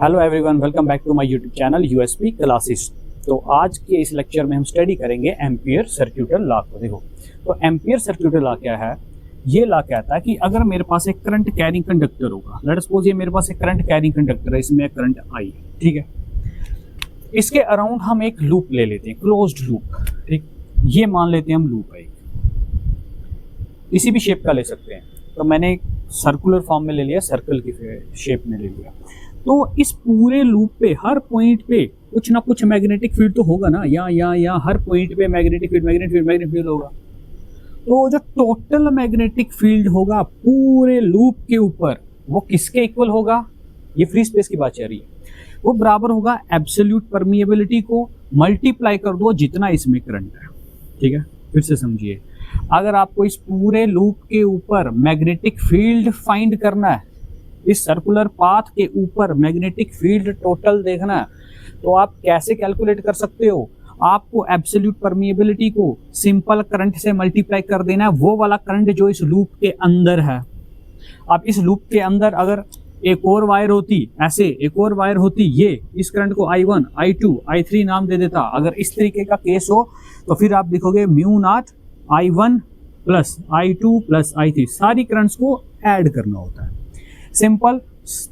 Hello everyone, welcome back to my YouTube channel USP classes. तो आज के इस लेक्चर में हम स्टडी करेंगे एम्पियर सर्क्यूटल लॉ को। देखो, तो एम्पियर सर्क्यूटल लॉ क्या है? ये लॉ कहता है कि अगर मेरे पास एक करंट कैरिंग कंडक्टर होगा, लेट सपोज ये मेरे पास एक करंट कैरिंग कंडक्टर है, इसमें करंट आई है, ठीक है। इसके अराउंड हम एक लूप ले लेते हैं, क्लोज्ड लूप, ठीक। ये मान लेते हैं हम लूप है, किसी भी शेप का ले सकते हैं। तो मैंने एक सर्कुलर फॉर्म में ले लिया, सर्कल की शेप में ले लिया। तो इस पूरे लूप पे हर पॉइंट पे कुछ ना कुछ मैग्नेटिक फील्ड तो होगा ना, या हर पॉइंट पे मैग्नेटिक फील्ड होगा। तो जो टोटल मैग्नेटिक फील्ड होगा पूरे लूप के ऊपर, वो किसके इक्वल होगा? ये फ्री स्पेस की बात चल रही है। वो बराबर होगा एब्सोल्यूट परमिएबिलिटी को मल्टीप्लाई कर दो जितना इसमें करंट है, ठीक है। फिर से समझिए, अगर आपको इस पूरे लूप के ऊपर मैग्नेटिक फील्ड फाइंड करना है, इस सर्कुलर पाथ के ऊपर मैग्नेटिक फील्ड टोटल देखना है, तो आप कैसे कैलकुलेट कर सकते हो? आपको एब्सोल्यूट परमिएबिलिटी को सिंपल करंट से मल्टीप्लाई कर देना है, वो वाला करंट जो इस लूप के अंदर है। अब इस लूप के अंदर अगर एक और वायर होती, ऐसे एक और वायर होती, ये इस करंट को I1, I2, I3 नाम दे देता। अगर इस तरीके का केस हो तो फिर आप लिखोगे mu naught I1 plus I2 plus I3, सारी करंट्स को ऐड करना होता है। सिंपल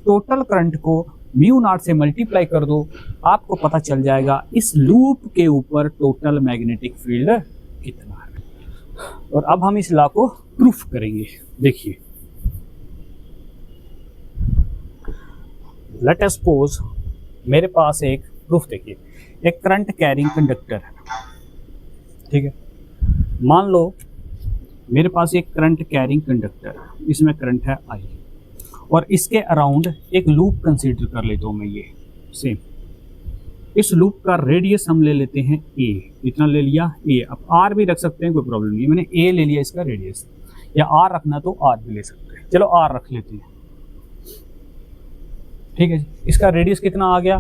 टोटल करंट को म्यू नॉट से मल्टीप्लाई कर दो, आपको पता चल जाएगा इस लूप के ऊपर टोटल मैग्नेटिक फील्ड कितना है। और अब हम इस लॉ को प्रूफ करेंगे। देखिए, लेट अस सपोज मेरे पास एक प्रूफ, देखिए एक करंट कैरिंग कंडक्टर है, ठीक है। मान लो मेरे पास एक करंट कैरिंग कंडक्टर है, इसमें करंट है I, और इसके अराउंड एक लूप कंसीडर कर लेता हूँ मैं। ये सेम इस लूप का रेडियस हम ले लेते हैं A, इतना ले लिया A। अब R भी रख सकते हैं, कोई प्रॉब्लम नहीं, मैंने A ले लिया इसका रेडियस, या R रखना तो R भी ले सकते हैं। चलो R रख लेते हैं, ठीक है जी। इसका रेडियस कितना आ गया?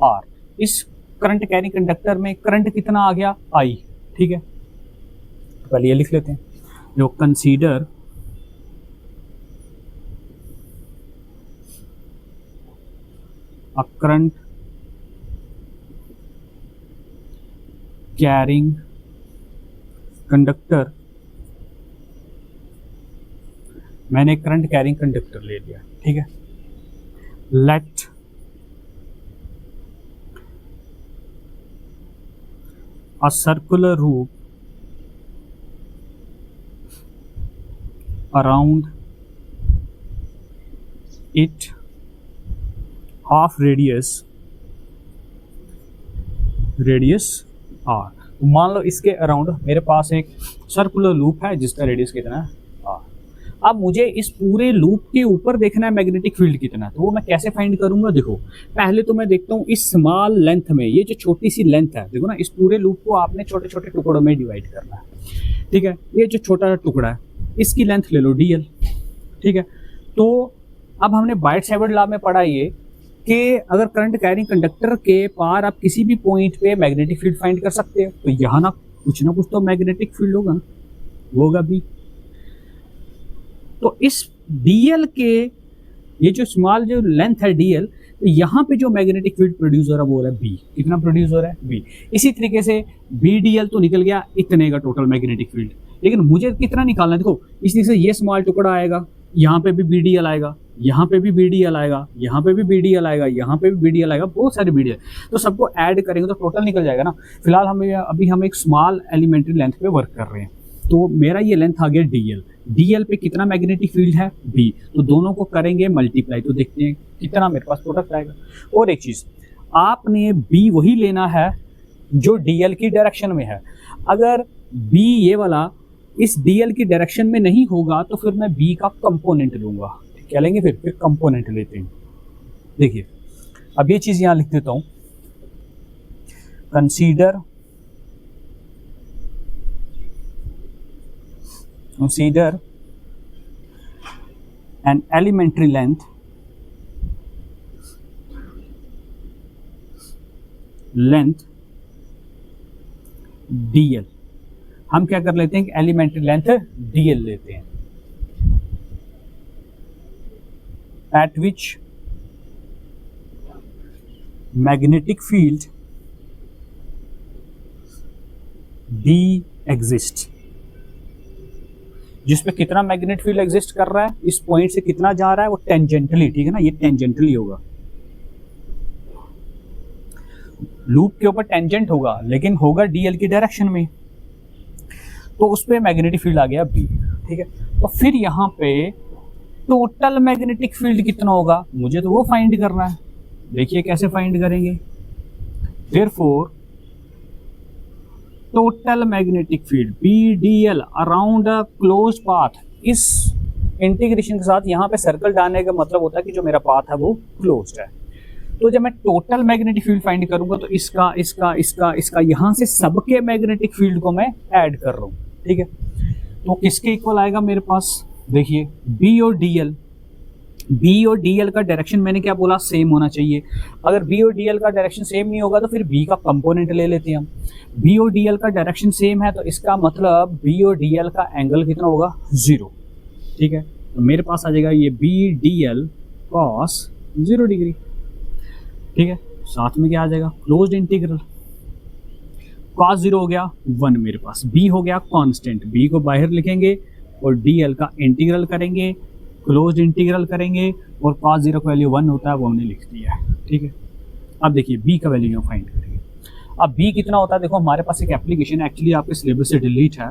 R। इस करंट कैरिंग कंडक्टर में करंट कितना आ गया? I, ठीक है। पहले ये लिख लेते हैं, जो consider a current carrying conductor, मैंने करंट कैरिंग कंडक्टर ले लिया, ठीक है। Let a circular loop around it of radius R। तो मान लो इसके अराउंड मेरे पास एक सर्कुलर लूप है जिसका रेडियस कितना है? R। अब मुझे इस पूरे लूप के ऊपर देखना है मैग्नेटिक फील्ड कितना है, तो वो मैं कैसे फाइंड करूंगा? देखो, पहले तो मैं देखता हूँ इस स्मॉल लेंथ में, ये जो छोटी सी लेंथ है, देखो ना, इस पूरे लूप को आपने छोटे छोटे टुकड़ों में डिवाइड करना है, ठीक है। ये जो छोटा टुकड़ा है, इसकी लेंथ ले लो DL, ठीक है। तो अब हमने बाइट साइड लॉ में पढ़ा ये कि अगर करंट कैरिंग कंडक्टर के पार आप किसी भी पॉइंट पे मैग्नेटिक फील्ड फाइंड कर सकते हो, तो यहाँ ना कुछ तो मैग्नेटिक फील्ड होगा ना, वो होगा B। तो इस DL के, ये जो स्मॉल जो लेंथ है DL, तो यहाँ पे जो मैग्नेटिक फील्ड प्रोड्यूस हो रहा है वो हो रहा है B। कितना प्रोड्यूस हो रहा है? B। इसी तरीके से BDL तो निकल गया इतने का टोटल मैग्नेटिक फील्ड, लेकिन मुझे कितना निकालना है? देखो, इस तरीके से ये स्मॉल टुकड़ा आएगा, यहाँ पे भी BDL आएगा, यहाँ पे भी BDL आएगा, यहाँ पे भी BDL आएगा, यहाँ पे भी BDL आएगा, बहुत सारे BDL, तो सबको ऐड करेंगे तो टोटल निकल जाएगा ना। फिलहाल अभी हम एक स्मॉल एलिमेंट्री लेंथ पे वर्क कर रहे हैं, तो मेरा ये लेंथ आ गया DL। DL पे कितना मैग्नेटिक फील्ड है? B। तो दोनों को करेंगे मल्टीप्लाई, तो देखते हैं कितना मेरे पास प्रोडक्ट आएगा। और एक चीज़, आपने B वही लेना है जो DL की डायरेक्शन में है। अगर B ये वाला इस DL की डायरेक्शन में नहीं होगा तो फिर मैं B का कंपोनेंट लूंगा। क्या लेंगे? फिर कंपोनेंट लेते हैं। देखिए, अब ये चीज यहां लिख देता हूं, consider an elementary length DL। हम क्या कर लेते हैं कि एलिमेंट्री लेंथ DL लेते हैं, at which magnetic field D exist, जिसपे कितना मैग्नेटिक फील्ड एग्जिस्ट कर रहा है, इस पॉइंट से कितना जा रहा है, वो टेंजेंटली, ठीक है ना, ये टेंजेंटली होगा, लूप के ऊपर टेंजेंट होगा, लेकिन होगा डीएल की डायरेक्शन में, तो उस पे मैग्नेटिक फील्ड आ गया बी, ठीक है। तो फिर यहाँ पे टोटल मैग्नेटिक फील्ड कितना होगा, मुझे तो वो फाइंड करना है। देखिए कैसे फाइंड करेंगे। Therefore total magnetic field BDL around a close path, इस इंटीग्रेशन के साथ यहाँ पे सर्कल डालने का मतलब होता है कि जो मेरा पाथ है वो क्लोज्ड है। तो जब मैं टोटल मैग्नेटिक फील्ड फाइंड करूंगा तो इसका इसका इसका इसका यहाँ से सबके मैग्नेटिक फील्ड को मैं ऐड कर रहा हूँ, ठीक है। तो किसके इक्वल आएगा मेरे पास, देखिए बी और डीएल का डायरेक्शन मैंने क्या बोला, सेम होना चाहिए। अगर बी और डीएल का डायरेक्शन सेम नहीं होगा तो फिर बी का कंपोनेंट ले लेते हैं हम। बी और डीएल का डायरेक्शन सेम है तो इसका मतलब बी और डीएल का एंगल कितना होगा, 0, ठीक है। तो मेरे पास आ जाएगा ये B D L cos 0 degree, ठीक है। साथ में क्या आ जाएगा, क्लोज्ड इंटीग्रल, कॉस 0 हो गया 1 मेरे पास, बी हो गया कांस्टेंट, बी को बाहर लिखेंगे और डीएल का इंटीग्रल करेंगे, क्लोज्ड इंटीग्रल करेंगे और कॉस 0 का वैल्यू 1 होता है, वो हमने लिख दिया है, ठीक है। अब देखिए बी का वैल्यू यहाँ फाइंड करेंगे। अब बी कितना होता है, देखो हमारे पास एक एप्लीकेशन एक्चुअली आपके सिलेबस से डिलीट है।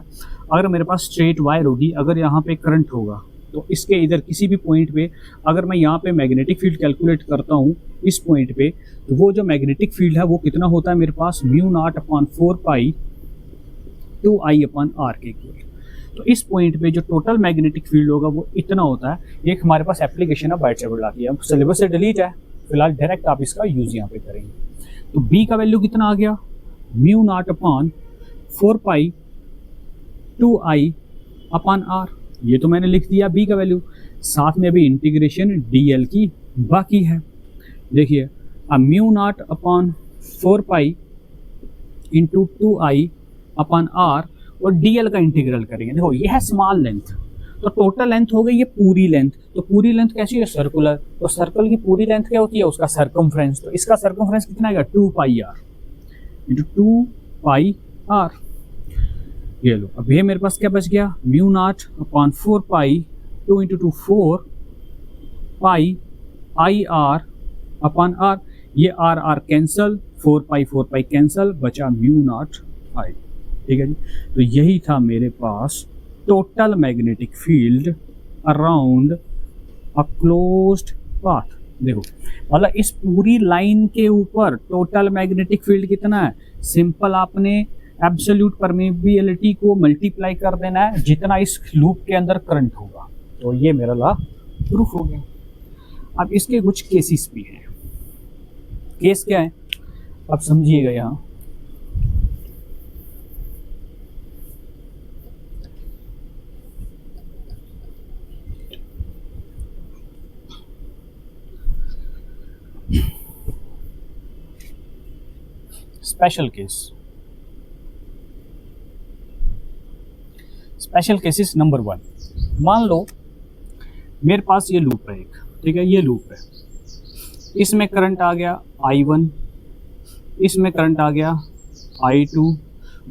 अगर मेरे पास स्ट्रेट वायर होगी, अगर यहाँ पे करंट होगा तो इसके इधर किसी भी पॉइंट पे अगर मैं यहाँ पे मैग्नेटिक फील्ड कैलकुलेट करता हूँ इस पॉइंट पे, तो वो जो मैग्नेटिक फील्ड है वो कितना होता है मेरे पास, μ0/4 पाई 2I/r के इक्वल। तो इस पॉइंट पे जो टोटल मैग्नेटिक फील्ड होगा वो इतना होता है। एक हमारे पास एप्लीकेशन है बाइटसेबल की, अब सिलेबस से डिलीट है, फिलहाल डायरेक्ट आप इसका यूज यहाँ पे करेंगे। तो बी का वैल्यू कितना आ गया, μ0/4 पाई 2I/r, ये तो मैंने लिख दिया बी का वैल्यू। साथ में अभी इंटीग्रेशन डीएल की बाकी है। देखिए अब μ0/4 पाई इंटू 2I/r और डीएल का इंटीग्रल करेंगे। देखो ये है स्मॉल लेंथ, तो टोटल लेंथ हो गई ये पूरी लेंथ। तो पूरी लेंथ कैसी है, सर्कुलर, तो सर्कल की पूरी लेंथ क्या होती है, उसका सर्कमफ्रेंस। तो इसका सर्कमफ्रेंस कितना आएगा, 2πr इंटू 2πr। ये लो, अब ये मेरे पास क्या बच गया, μ0/4 पाई 2 इंटू 2 4 पाई IR/r। ये r कैंसल, 4 पाई कैंसल, बचा μ0I, ठीक है जी। तो यही था मेरे पास total magnetic field around a closed path. देखो मतलब इस पूरी लाइन के ऊपर टोटल मैग्नेटिक फील्ड कितना है, सिंपल आपने एब्सोल्यूट परमेबिलिटी को मल्टीप्लाई कर देना है जितना इस लूप के अंदर करंट होगा। तो ये मेरा लॉ प्रूफ हो गया। अब इसके कुछ केसेस भी हैं। केस क्या है, अब समझिएगा यहाँ। Special case, special cases number 1। मान लो मेरे पास ये लूप है एक, ठीक है, ये लूप है, इसमें करंट आ गया I1, इसमें करंट आ गया I2।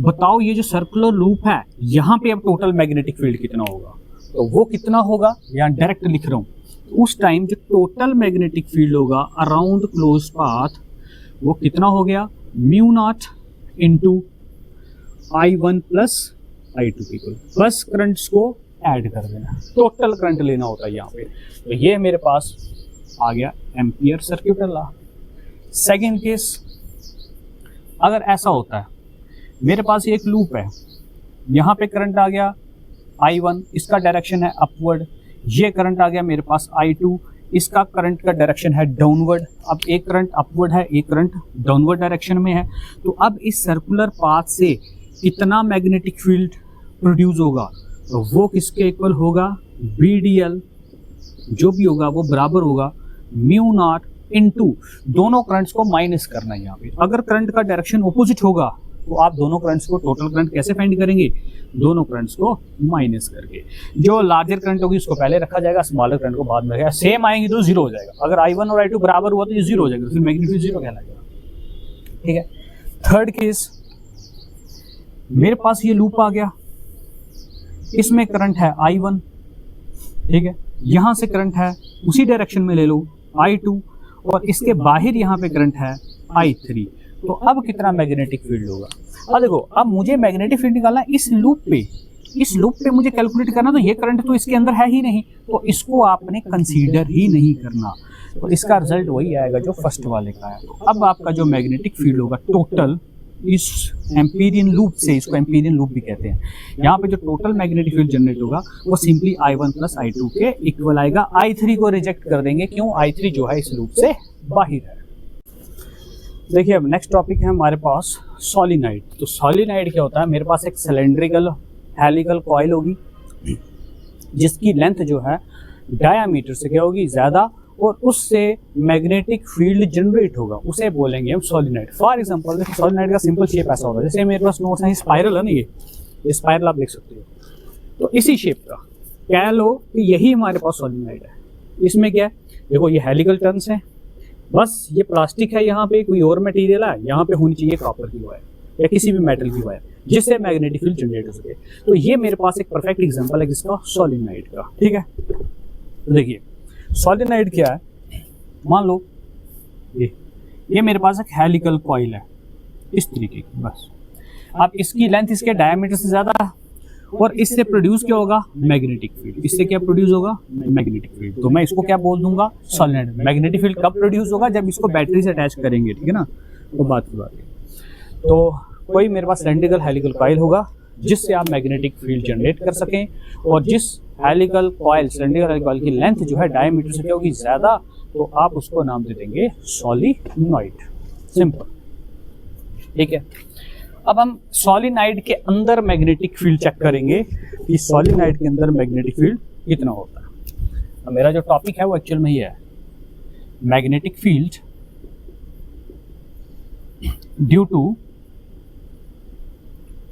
बताओ ये जो सर्कुलर लूप है यहाँ पे अब टोटल मैग्नेटिक फील्ड कितना होगा, तो वो कितना होगा यहाँ डायरेक्ट लिख रहा हूँ। उस टाइम जो टोटल मैग्नेटिक फील्ड होगा अराउंड क्लोज पाथ वो कितना हो गया, μ0 into I1 plus I2 equal, बस करंट्स को ऐड कर देना, टोटल करंट लेना होता है यहाँ पे। तो ये मेरे पास आ गया एम्पियर सर्क्यूटल लॉ। सेकेंड केस, अगर ऐसा होता है मेरे पास ये एक लूप है, यहाँ पे करंट आ गया I1, इसका डायरेक्शन है अपवर्ड, ये करंट आ गया मेरे पास I2, इसका करंट का डायरेक्शन है डाउनवर्ड। अब एक करंट अपवर्ड है, एक करंट डाउनवर्ड डायरेक्शन में है। तो अब इस सर्कुलर पाथ से कितना मैग्नेटिक फील्ड प्रोड्यूस होगा, तो वो किसके इक्वल होगा, BDL जो भी होगा वो बराबर होगा μ0 इंटू, दोनों करंट्स को माइनस करना है यहाँ पे। अगर करंट का डायरेक्शन ऑपोजिट होगा तो आप दोनों करंट्स को टोटल करंट कैसे फाइंड करेंगे, दोनों करंट्स को माइनस करके। जो लार्जर करंट होगी उसको पहले रखा जाएगा, स्मॉलर करंट को बाद में रखेगा। सेम आएंगे तो 0 हो जाएगा। अगर I1 और I2 बराबर हुआ तो ये 0 हो जाएगा, फिर मैग्नीट्यूड 0 कहलाएगा। ठीक है। थर्ड केस, मेरे पास ये लूप आ गया, इसमें करंट है I1, ठीक है, यहां से करंट है उसी डायरेक्शन में ले लो I2, और इसके बाहर यहां पे करंट है I3। तो अब कितना मैग्नेटिक फील्ड होगा? अब देखो, अब मुझे मैग्नेटिक फील्ड निकालना है इस लूप पे मुझे कैलकुलेट करना, तो ये करंट तो इसके अंदर है ही नहीं, तो इसको आपने कंसीडर ही नहीं करना। तो इसका रिजल्ट वही आएगा जो फर्स्ट वाले का है। तो अब आपका जो मैग्नेटिक फील्ड होगा टोटल इस एम्पीरियन लूप से, इसको एम्पीरियन लूप भी कहते हैं, यहाँ पे जो टोटल मैग्नेटिक फील्ड जनरेट होगा वो सिंपली I1 प्लस I2 के इक्वल आएगा। I3 को रिजेक्ट कर देंगे, क्यों? I3 जो है इस लूप से बाहर है। देखिए, अब नेक्स्ट टॉपिक है हमारे पास सोलिनॉइड। तो सोलिनॉइड क्या होता है? मेरे पास एक सिलेंड्रिकल हेलिकल कॉइल होगी जिसकी लेंथ जो है डायामीटर से क्या होगी? ज़्यादा, और उससे मैग्नेटिक फील्ड जनरेट होगा, उसे बोलेंगे हम सोलिनॉइड। फॉर एग्जांपल सोलिनॉइड का सिंपल शेप ऐसा होगा, जैसे मेरे पास नोट्स है स्पाइरल है ना, ये स्पाइरल आप देख सकते हो, तो इसी शेप का कह लो कि यही हमारे पास सोलिनॉइड है। इसमें क्या है? देखो, ये हेलिकल टर्न्स है, बस ये प्लास्टिक है, यहाँ पे कोई और मटेरियल है, यहाँ पे होनी चाहिए कॉपर की वायर या किसी भी मेटल की वायर जिससे मैग्नेटिक फील्ड जनरेट हो सके। तो ये मेरे पास एक परफेक्ट एग्जांपल है किसका? सोलिनॉइड का, ठीक है। तो देखिए, सोलिनॉइड क्या है? मान लो ये मेरे पास एक हेलिकल कॉइल है इस तरीके की, बस। अब इसकी लेंथ इसके डायमीटर से ज्यादा है, और इससे प्रोड्यूस क्या होगा? Magnetic field. इससे क्या प्रोड्यूस होगा? Magnetic field. तो मैं इसको क्या बोल दूंगा? सोलिनॉइड। मैग्नेटिक फील्ड कब प्रोड्यूस होगा? जब इसको बैटरी से अटैच करेंगे, ठीक है ना, वो बात की बात है। तो कोई मेरे पास सिलेंड्रिकल हेलिकल कॉइल होगा जिससे आप मैग्नेटिक फील्ड जनरेट कर सकें, और जिस helical coil, cylindrical helical coil की लेंथ जो है डायमीटर से क्या होगी? ज़्यादा, तो आप उसको नाम दे देंगे सोलिनॉइड। सिंपल, ठीक है। अब हम सोलिनॉइड के अंदर मैग्नेटिक फील्ड चेक करेंगे कि सोलिनॉइड के अंदर मैग्नेटिक फील्ड कितना होता है। अब मेरा जो टॉपिक है वो एक्चुअल में ही है magnetic field due to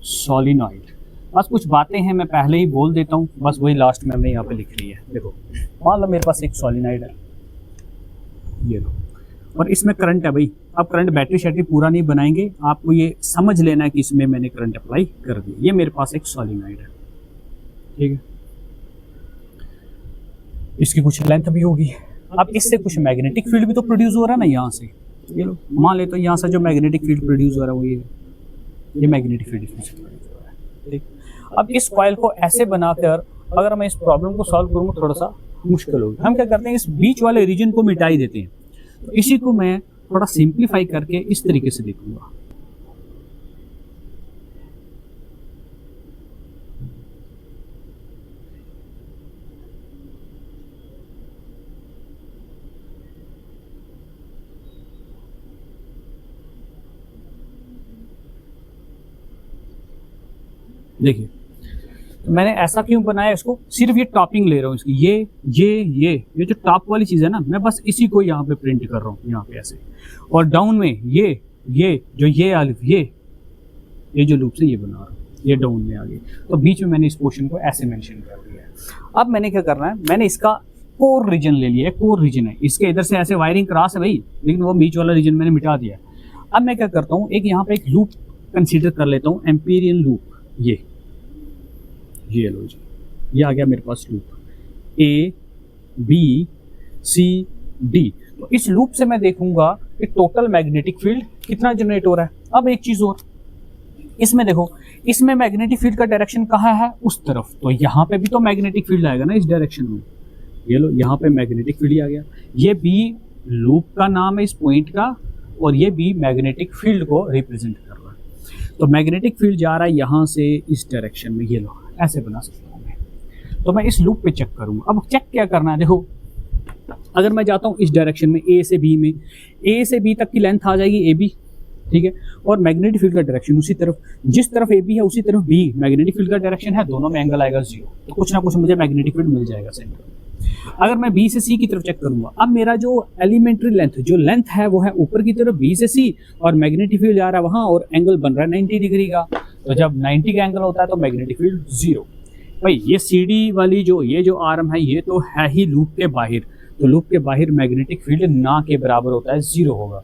solenoid. बस कुछ बातें हैं मैं पहले ही बोल देता हूँ, बस वही लास्ट में हमने यहाँ पे लिख रही है। देखो, मान लो मेरे पास एक सोलिनॉइड है, ये लो, और इसमें करंट है भाई। अब करंट बैटरी शैटरी पूरा नहीं बनाएंगे, आपको ये समझ लेना है कि इसमें मैंने करंट अप्लाई कर दिया। ये मेरे पास एक सोलिनॉइड है, ठीक है। इसकी कुछ लेंथ भी होगी। अब इससे कुछ मैग्नेटिक फील्ड भी तो प्रोड्यूस हो रहा है ना यहाँ से, ये लो, मान ले तो यहाँ से जो मैग्नेटिक फील्ड प्रोड्यूस हो रहा है वो ये मैग्नेटिक फील्ड इसमें से प्रोड्यूस हो रहा है, ठीक। अब इस कॉइल को ऐसे बनाकर अगर मैं इस प्रॉब्लम को सॉल्व करूँगा थोड़ा सा मुश्किल होगी। हम क्या करते हैं, इस बीच वाले रीजन को मिटा ही देते हैं। तो इसी को मैं थोड़ा सिंप्लीफाई करके इस तरीके से देखूंगा। देखिए, तो मैंने ऐसा क्यों बनाया इसको, सिर्फ ये टॉपिंग ले रहा हूँ इसकी, ये जो टॉप वाली चीज़ है ना, मैं बस इसी को यहाँ पे प्रिंट कर रहा हूँ, यहाँ पे ऐसे। और डाउन में ये जो ये अलिफ ये जो लूप से ये बना रहा हूँ, ये डाउन में आ गई। तो बीच में मैंने इस पोर्शन को ऐसे मेंशन कर दिया है। अब मैंने क्या करना है, मैंने इसका कोर रीजन ले लिया है, कोर रीजन है, इसके इधर से ऐसे वायरिंग क्रॉस है भाई, लेकिन वो बीच वाला रीजन मैंने मिटा दिया। अब मैं क्या करता हूँ, एक यहाँ पे एक लूप कंसीडर कर लेता हूँ, एम्पीरियन लूप। ये लो जी, ये आ गया मेरे पास loop A B C D। तो इस लूप से मैं देखूंगा कि टोटल मैग्नेटिक फील्ड कितना जनरेट हो रहा है। अब एक चीज और, इसमें देखो, इसमें मैग्नेटिक फील्ड का डायरेक्शन कहाँ है? उस तरफ। तो यहाँ पे भी तो मैग्नेटिक फील्ड आएगा ना इस डायरेक्शन में। ये लो, यहाँ पे मैग्नेटिक फील्ड आ गया। ये B लूप का नाम है इस पॉइंट का, और ये B मैग्नेटिक फील्ड को रिप्रेजेंट कर रहा है। तो मैग्नेटिक फील्ड जा रहा है यहाँ से इस डायरेक्शन में, ये लो, ऐसे बना सकता हूँ मैं। तो मैं इस लूप पे चेक करूँगा। अब चेक क्या करना है, देखो, अगर मैं जाता हूँ इस डायरेक्शन में, A से B में, A से B तक की लेंथ आ जाएगी AB, ठीक है। और मैग्नेटिक फील्ड का डायरेक्शन उसी तरफ, जिस तरफ AB है उसी तरफ B मैग्नेटिक फील्ड का डायरेक्शन है, दोनों में एंगल आएगा 0। तो कुछ ना कुछ मुझे मैग्नेटिक फील्ड मिल जाएगा सेंटर में। अगर मैं B से C की तरफ चेक करूंगा, अब मेरा जो एलिमेंट्री लेंथ, जो लेंथ है वो है ऊपर की तरफ B से C, और मैग्नेटिक फील्ड जा रहा है वहाँ, और एंगल बन रहा है 90 डिग्री का। तो जब 90 का एंगल होता है तो मैग्नेटिक फील्ड 0। भाई ये CD वाली ये जो आर्म है, ये तो है ही लूप के बाहर। तो लूप के बाहर मैग्नेटिक फील्ड ना के बराबर होता है, 0 होगा।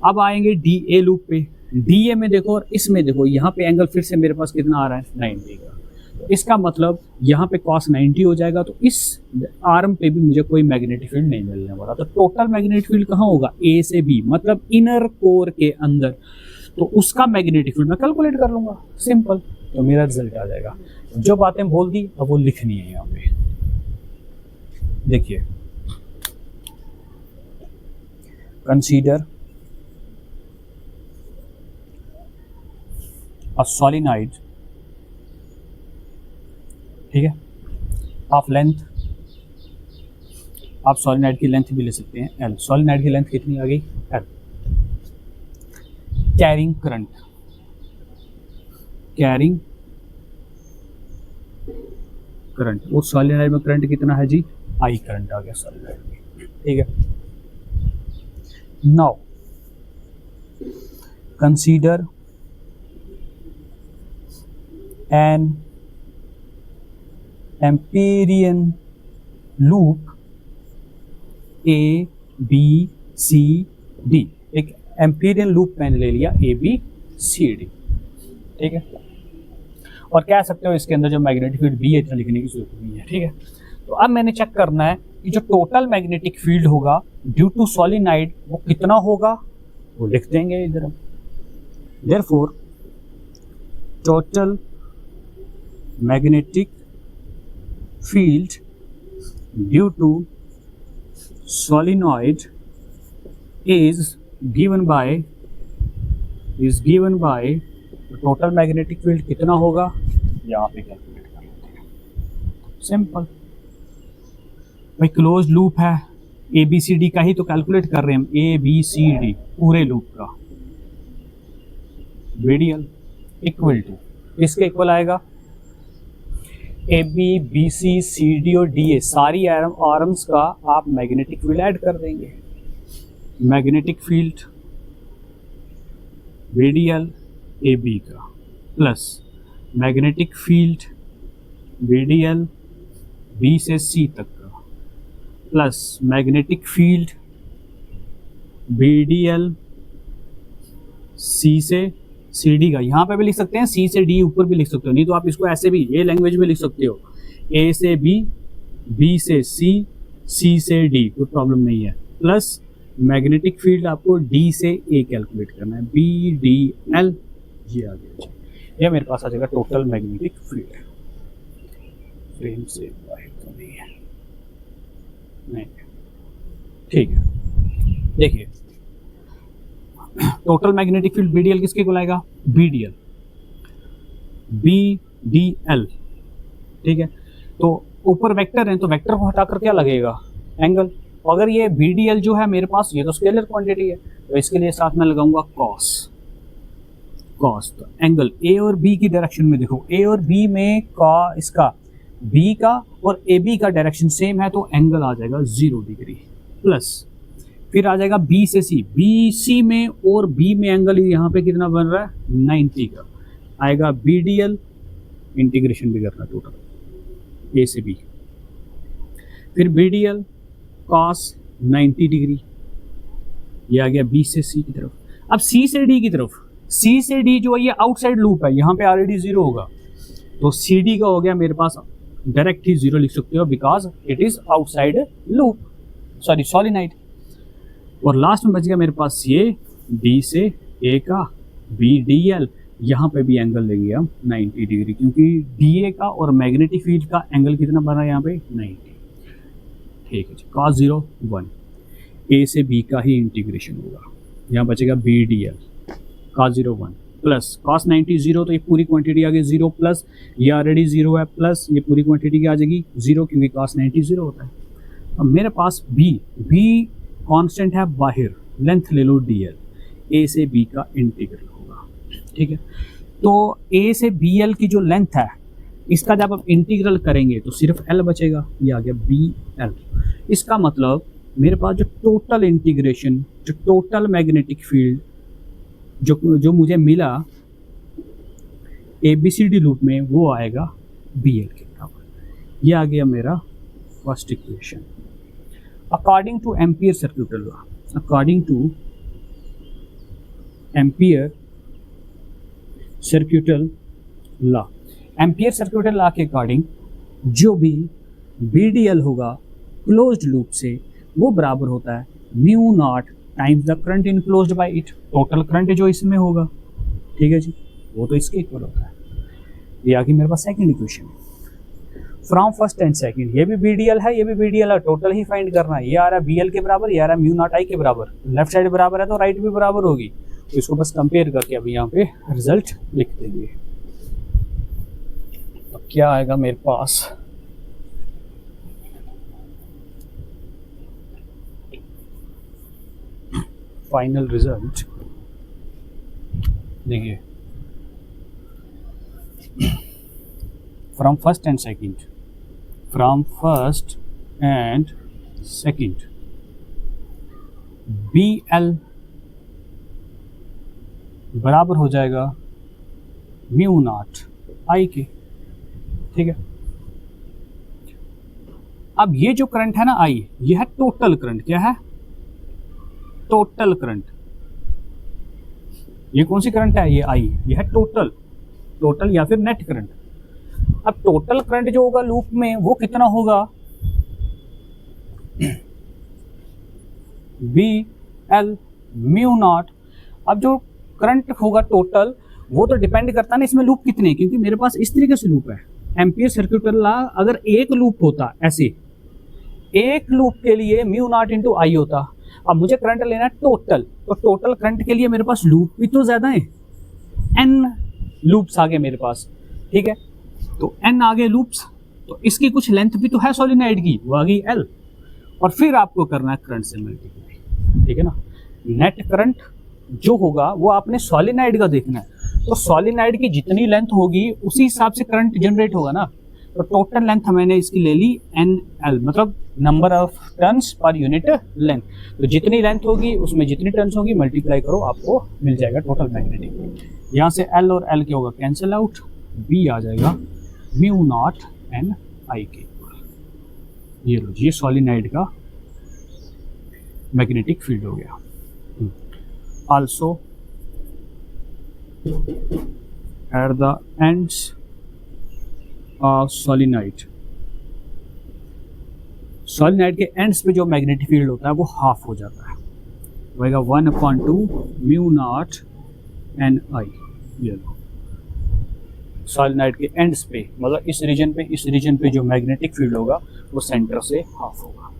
अब आएंगे डी ए लूप पे, डी ए में देखो और इसमें देखो, यहाँ पे एंगल फिर से मेरे पास कितना आ रहा है 90 का, तो इसका मतलब यहाँ पे cos 90 हो जाएगा, तो इस आर्म पे भी मुझे कोई मैग्नेटिक फील्ड नहीं मिलने वाला। तो टोटल मैग्नेटिक फील्ड कहाँ होगा, ए से बी, मतलब इनर कोर के अंदर, तो उसका मैग्नेटिक फील्ड मैं कैलकुलेट कर लूंगा, सिंपल, तो मेरा रिजल्ट आ जाएगा। जो बातें बोल दी अब वो लिखनी है यहाँ पे, देखिए, कंसीडर अ सॉलिनॉइड, ठीक है, ऑफ लेंथ, आप सॉलिनॉइड की लेंथ भी ले सकते हैं एल, सॉलिनॉइड की लेंथ कितनी आ गई L, carrying current, carrying current, उस सॉलिनॉइड में करंट कितना है जी, आई करंट आ गया सॉलिनॉइड में, ठीक है। Now consider an Amperian loop A B C D, एक एम्पीरियन लूप मैंने ले लिया ए बी सी डी, ठीक है, और कह सकते हो इसके अंदर जो मैग्नेटिक फील्ड बी है इतना लिखने की जरूरत नहीं है, ठीक है। तो अब मैंने चेक करना है कि जो टोटल मैग्नेटिक फील्ड होगा ड्यू टू सॉलिनॉइड वो कितना होगा, वो लिख देंगे इधर। Therefore total magnetic field due to solenoid is given by total magnetic field कितना होगा, यहाँ पे कैलकुलेट कर लेते हैं, सिंपल भाई, क्लोज लूप है, ए बी सी डी का ही तो कैलकुलेट कर रहे हैं हम, ए बी सी डी पूरे लूप का, रेडियल इक्वल टू किसके इक्वल आएगा, A B B C C D और डी ए सारी आर्म्स का आप मैग्नेटिक फील्ड ऐड कर देंगे, magnetic field radial A B का plus magnetic field radial B से सी तक का plus magnetic field radial C से सी डी का, यहाँ पे भी लिख सकते हैं, सी से डी ऊपर भी लिख सकते हो, नहीं तो आप इसको ऐसे भी ये लैंग्वेज में लिख सकते हो, ए से बी, बी से सी, सी से डी, कोई प्रॉब्लम नहीं है, प्लस मैग्नेटिक फील्ड आपको डी से ए कैलकुलेट करना है, बी डी एल, ये आ गया, ये मेरे पास आ जाएगा टोटल मैग्नेटिक फील्ड। फ्रेम से बाहर तो नहीं है, नहीं, ठीक है, देखिए टोटल मैग्नेटिक फील्ड बीडीएल किसके को आएगा, बीडीएल, बी डी एल, ठीक है। तो ऊपर वेक्टर है तो वेक्टर को हटाकर क्या लगेगा, एंगल, अगर ये बीडीएल जो है मेरे पास ये तो स्केलर क्वांटिटी है, तो इसके लिए साथ में लगाऊंगा कॉस, तो एंगल ए और बी की डायरेक्शन में देखो, ए और बी में का इसका बी का और ए बी का डायरेक्शन सेम है, तो एंगल आ जाएगा 0 डिग्री, प्लस फिर आ जाएगा बी से सी, बी सी में और बी में एंगल यहाँ पे कितना बन रहा है 90 का आएगा, बी डी एल, इंटीग्रेशन भी करना टोटल ए से बी, फिर B D L cos 90 degree, ये आ गया बी से सी की तरफ। अब सी से डी की तरफ, सी से डी जो है ये आउटसाइड लूप है, यहाँ पे ऑलरेडी 0 होगा, तो सी डी का हो गया मेरे पास डायरेक्ट ही 0 लिख सकते हो, because it is outside loop, sorry solenoid. और लास्ट में बच गया मेरे पास ये डी से ए का बी डी एल, यहाँ पे भी एंगल लेंगे हम 90 डिग्री, क्योंकि डी ए का और मैग्नेटिक फील्ड का एंगल कितना बन रहा है यहाँ पे 90, ठीक है जी, cos 0 1, ए से बी का ही इंटीग्रेशन होगा, यहाँ बचेगा B D L cos 0 1 plus cos 90 0, तो ये पूरी क्वांटिटी आ गई 0, प्लस ये ऑलरेडी 0 है, प्लस ये पूरी क्वांटिटी की आ जाएगी 0, क्योंकि cos 90 0 होता है। अब मेरे पास बी कांस्टेंट है बाहर, लेंथ ले लो dl, a से b का इंटीग्रल होगा, ठीक है। तो a से bl की जो लेंथ है इसका जब आप इंटीग्रल करेंगे तो सिर्फ l बचेगा, ये आ गया bl। इसका मतलब मेरे पास जो टोटल इंटीग्रेशन, जो टोटल मैग्नेटिक फील्ड जो मुझे मिला ABCD लूप में, वो आएगा bl के बराबर। ये आ गया मेरा first equation. According two ampere सर्क्यूटल law, according two ampere सर्क्यूटल law. Ampere सर्क्यूटल law के अकॉर्डिंग जो भी BDL होगा क्लोज्ड लूप से वो बराबर होता है mu naught times the current enclosed bye it, total current जो इसमें होगा, ठीक है जी, वो तो इसके इक्वल होता है। ये आगे मेरे पास second equation from first and second, ये भी BDL है, ये भी BDL है, टोटल ही फाइंड करना है। ये आ रहा है BL के बराबर, ये आ रहा है म्यू नॉट I के बराबर, लेफ्ट साइड बराबर है तो राइट भी बराबर होगी, तो इसको बस कंपेयर करके अभी यहाँ पे रिजल्ट लिख देंगे। तो क्या आएगा मेरे पास, फाइनल रिजल्ट देखिए, from first and second, from first and second BL बराबर हो जाएगा म्यू नॉट I के, ठीक है। अब ये जो करंट है ना I, ये है टोटल करंट, क्या है, टोटल करंट। ये कौन सी करंट है, ये I, ये है टोटल, टोटल या फिर नेट करंट। अब टोटल करंट जो होगा लूप में वो कितना होगा, BL म्यू नॉट। अब जो करंट होगा टोटल वो तो डिपेंड करता है ना इसमें लूप कितने, क्योंकि मेरे पास इस तरीके से लूप है। एम्पियर सर्क्यूटल लॉ अगर एक लूप होता, ऐसे एक लूप के लिए म्यू नॉट इंटू I होता। अब मुझे करंट लेना है टोटल, तो टोटल करंट के लिए मेरे पास लूप भी तो ज्यादा है, N लूप्स आ गए मेरे पास, ठीक है। तो N आ गए लूप्स, तो इसकी कुछ लेंथ भी तो है सोलिनॉइड की, वो आ गई L, और फिर आपको करना है करंट से मल्टीप्लाई, ठीक है ना। नेट करंट जो होगा वो आपने सोलिनॉइड का देखना है, तो सोलिनॉइड की जितनी लेंथ होगी उसी हिसाब से करंट जनरेट होगा ना। तो टोटल लेंथ मैंने इसकी ले ली NL, मतलब number of turns per unit length. तो जितनी लेंथ होगी उसमें जितनी टर्न्स होगी मल्टीप्लाई करो, आपको मिल जाएगा टोटल मैग्नेटिक। यहाँ से L और L क्या होगा, कैंसिल आउट, B आ जाएगा म्यू नॉट NI के। ये लो, ये सोलिनॉइड का मैग्नेटिक फील्ड हो गया। Also at the ends of solenoid, solenoid के एंड्स पे जो मैग्नेटिक फील्ड होता है वो हाफ हो जाता है, होगा 1/2 म्यू नॉट NI। ये लो, सोलिनॉइड के एंड्स पे, मतलब इस रीजन पे जो मैग्नेटिक फील्ड होगा वो सेंटर से हाफ होगा।